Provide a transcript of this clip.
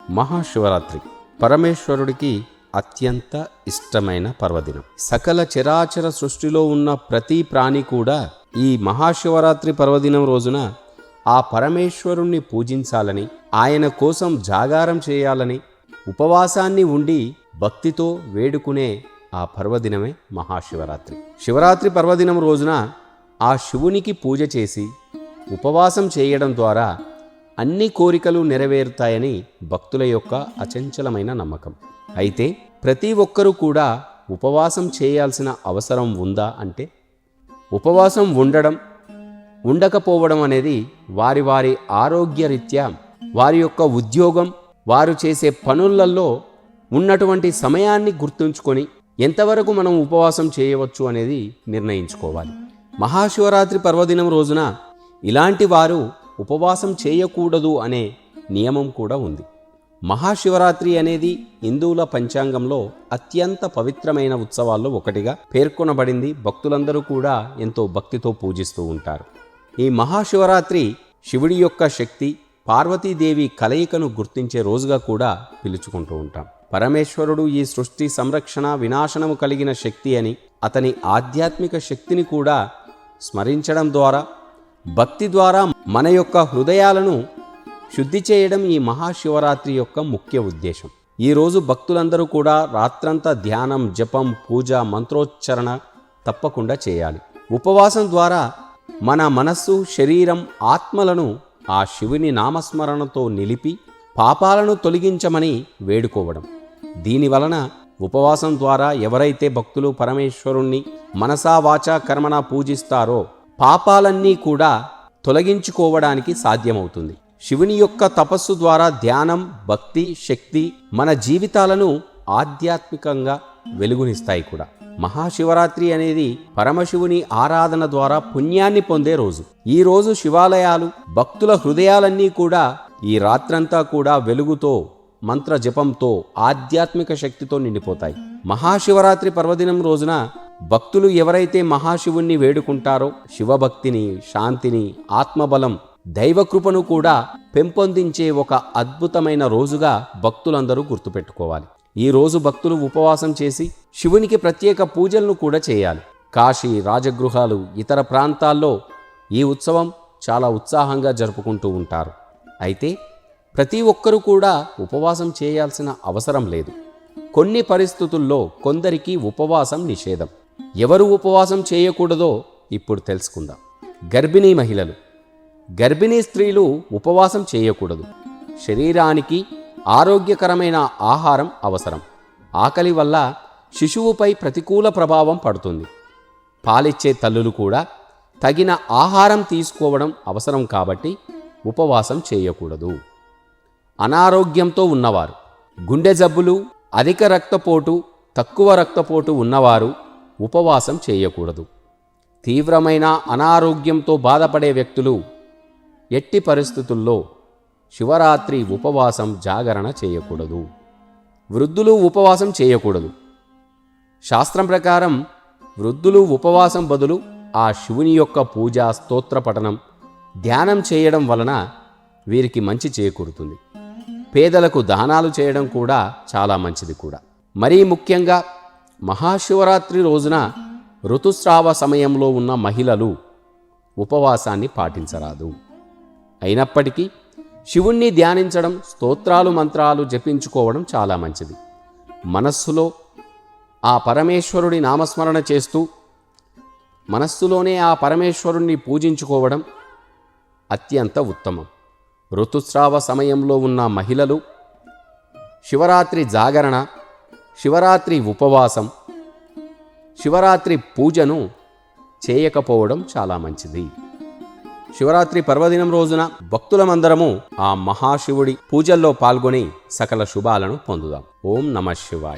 మహాశివరాత్రి పరమేశ్వరుడికి అత్యంత ఇష్టమైన పర్వదినం. సకల చరాచర సృష్టిలో ఉన్న ప్రతి ప్రాణి కూడా ఈ మహాశివరాత్రి పర్వదినం రోజున ఆ పరమేశ్వరుణ్ణి పూజించాలని, ఆయన కోసం జాగారం చేయాలని, ఉపవాసాన్ని ఉండి భక్తితో వేడుకునే ఆ పర్వదినమే మహాశివరాత్రి. శివరాత్రి పర్వదినం రోజున ఆ శివునికి పూజ చేసి ఉపవాసం చేయడం ద్వారా అన్ని కోరికలు నెరవేరుతాయని భక్తుల యొక్క అచంచలమైన నమ్మకం. అయితే ప్రతి ఒక్కరూ కూడా ఉపవాసం చేయాల్సిన అవసరం ఉందా అంటే, ఉపవాసం ఉండడం ఉండకపోవడం అనేది వారి వారి ఆరోగ్యరీత్యా, వారి యొక్క ఉద్యోగం, వారు చేసే పనులలో ఉన్నటువంటి సమయాన్ని గుర్తుంచుకొని ఎంతవరకు మనం ఉపవాసం చేయవచ్చు అనేది నిర్ణయించుకోవాలి. మహాశివరాత్రి పర్వదినం రోజున ఇలాంటి వారు ఉపవాసం చేయకూడదు అనే నియమం కూడా ఉంది. మహాశివరాత్రి అనేది హిందువుల పంచాంగంలో అత్యంత పవిత్రమైన ఉత్సవాల్లో ఒకటిగా పేర్కొనబడింది. భక్తులందరూ కూడా ఎంతో భక్తితో పూజిస్తూ ఉంటారు. ఈ మహాశివరాత్రి శివుడి యొక్క శక్తి, పార్వతీదేవి కలయికను గుర్తించే రోజుగా కూడా పిలుచుకుంటూ ఉంటాం. పరమేశ్వరుడు ఈ సృష్టి సంరక్షణ, వినాశనము కలిగిన శక్తి అని, అతని ఆధ్యాత్మిక శక్తిని కూడా స్మరించడం ద్వారా, భక్తి ద్వారా మన యొక్క హృదయాలను శుద్ధి చేయడం ఈ మహాశివరాత్రి యొక్క ముఖ్య ఉద్దేశం. ఈరోజు భక్తులందరూ కూడా రాత్రంతా ధ్యానం, జపం, పూజ, మంత్రోచ్చరణ తప్పకుండా చేయాలి. ఉపవాసం ద్వారా మన మనస్సు, శరీరం, ఆత్మలను ఆ శివుని నామస్మరణతో నిలిపి పాపాలను తొలగించమని వేడుకోవడం. దీనివలన ఉపవాసం ద్వారా ఎవరైతే భక్తులు పరమేశ్వరుణ్ణి మనసా వాచా కర్మణ పూజిస్తారో పాపాలన్నీ కూడా తొలగించుకోవడానికి సాధ్యమవుతుంది. శివుని యొక్క తపస్సు ద్వారా ధ్యానం, భక్తి, శక్తి మన జీవితాలను ఆధ్యాత్మికంగా వెలుగునిస్తాయి కూడా. మహాశివరాత్రి అనేది పరమశివుని ఆరాధన ద్వారా పుణ్యాన్ని పొందే రోజు. ఈ రోజు శివాలయాలు, భక్తుల హృదయాలన్నీ కూడా ఈ రాత్రంతా కూడా వెలుగుతో, మంత్ర జపంతో, ఆధ్యాత్మిక శక్తితో నిండిపోతాయి. మహాశివరాత్రి పర్వదినం రోజున భక్తులు ఎవరైతే మహాశివుణ్ణి వేడుకుంటారో శివభక్తిని, శాంతిని, ఆత్మబలం, దైవకృపను కూడా పెంపొందించే ఒక అద్భుతమైన రోజుగా భక్తులందరూ గుర్తుపెట్టుకోవాలి. ఈ రోజు భక్తులు ఉపవాసం చేసి శివునికి ప్రత్యేక పూజలను కూడా చేయాలి. కాశీ, రాజగృహాలు, ఇతర ప్రాంతాల్లో ఈ ఉత్సవం చాలా ఉత్సాహంగా జరుపుకుంటూ ఉంటారు. అయితే ప్రతి ఒక్కరూ కూడా ఉపవాసం చేయాల్సిన అవసరం లేదు. కొన్ని పరిస్థితుల్లో కొందరికి ఉపవాసం నిషేధం. ఎవరు ఉపవాసం చేయకూడదో ఇప్పుడు తెలుసుకుందాం. గర్భిణీ మహిళలు, గర్భిణీ స్త్రీలు ఉపవాసం చేయకూడదు. శరీరానికి ఆరోగ్యకరమైన ఆహారం అవసరం. ఆకలి వల్ల శిశువుపై ప్రతికూల ప్రభావం పడుతుంది. పాలిచ్చే తల్లులు కూడా తగిన ఆహారం తీసుకోవడం అవసరం కాబట్టి ఉపవాసం చేయకూడదు. అనారోగ్యంతో ఉన్నవారు, గుండె జబ్బులు, అధిక రక్తపోటు, తక్కువ రక్తపోటు ఉన్నవారు ఉపవాసం చేయకూడదు. తీవ్రమైన అనారోగ్యంతో బాధపడే వ్యక్తులు ఎట్టి పరిస్థితుల్లో శివరాత్రి ఉపవాసం, జాగరణ చేయకూడదు. వృద్ధులు ఉపవాసం చేయకూడదు. శాస్త్రం ప్రకారం వృద్ధులు ఉపవాసం బదులు ఆ శివుని యొక్క పూజ, స్తోత్ర పఠనం, ధ్యానం చేయడం వలన వీరికి మంచి చేకూరుతుంది. పేదలకు దానాలు చేయడం కూడా చాలా మంచిది కూడా. మరీ ముఖ్యంగా మహాశివరాత్రి రోజున ఋతుస్రావ సమయంలో ఉన్న మహిళలు ఉపవాసాన్ని పాటించరాదు. అయినప్పటికీ శివుణ్ణి ధ్యానించడం, స్తోత్రాలు, మంత్రాలు జపించుకోవడం చాలా మంచిది. మనస్సులో ఆ పరమేశ్వరుడి నామస్మరణ చేస్తూ మనస్సులోనే ఆ పరమేశ్వరుణ్ణి పూజించుకోవడం అత్యంత ఉత్తమం. ఋతుస్రావ సమయంలో ఉన్న మహిళలు శివరాత్రి జాగరణ, శివరాత్రి ఉపవాసం, శివరాత్రి పూజను చేయకపోవడం చాలా మంచిది. శివరాత్రి పర్వదినం రోజున భక్తులమందరము ఆ మహాశివుడి పూజల్లో పాల్గొని సకల శుభాలను పొందుదాం. ఓం నమః శివాయ.